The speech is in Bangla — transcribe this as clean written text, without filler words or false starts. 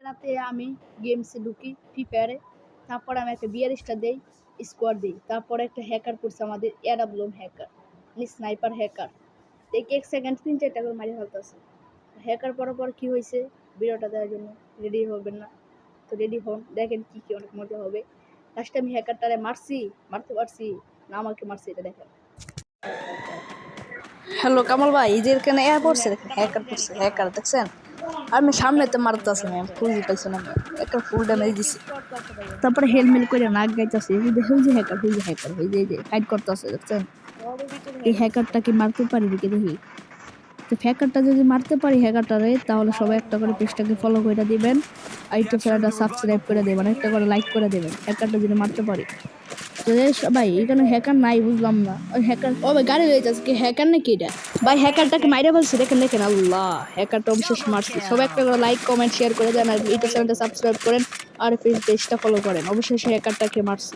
রাতে আমি গেমসে ঢুকি ফ্রি ফায়ারে, তারপরে আমি একটা বিয়ার স্টার দেই, স্কোয়াড দিই, তারপরে একটা হ্যাকার করছে আমাদের এডাব্লুম হ্যাকার, মানে স্নাইপার হ্যাকার। এক এক সেকেন্ড 3-4টা করে মারি ফেলতেছে। হ্যাকার পরার পর কি হয়েছে ভিডিওটা দেওয়ার জন্য রেডি হবেন না? তো রেডি হন, দেখেন কি কি অনেক মজা হবে। লাস্টে আমি হ্যাকারটারে মারতে পারছি না আমাকে মারছি, এটা দেখেন। হ্যালো কামাল ভাই, এই যে এখানে এয়ার পড়ছে, দেখেন হ্যাকার পড়ছে, হ্যাকার দেখছেন? আমি সামনে তো মারতেছি না, খুঁজে পাইছি না, একটা ফুল ড্যামেজ দিছি। তারপরে হেলমেল করে নাক গাইতেছে, এই যে হ্যাকার, এই যে হ্যাকার, এই যে ফাইট করতেছে, দেখছেন? এই হ্যাকারটাকে মারতে পারি নাকি দেখি। তো হ্যাকারটা যদি মারতে পারি হ্যাকারটারে, তাহলে সবাই একটা করে পেজটাকে ফলো করে দিবেন, আর ইউটিউব চ্যানেলটা সাবস্ক্রাইব করে দেবেন, একটা করে লাইক করে দেবেন হ্যাকারটা যদি মারতে পারি। তো ভাই এখানে হ্যাকার নাই, বুঝলাম না। ওই হ্যাকার, ও ভাই গাড়ি হয়ে যাচ্ছে, কি হ্যাকার নাকি এটা? ভাই হ্যাকারটাকে মাইরে ফেলছি, দেখেন দেখেন, আল্লাহ সবাই একটা করে লাইক কমেন্ট শেয়ার করে দেন, আর ইউটিউব চ্যানেলটা সাবস্ক্রাইব করেন, আর পেজটা ফলো করেন। অবশ্যই হ্যাকারটাকে মারছি।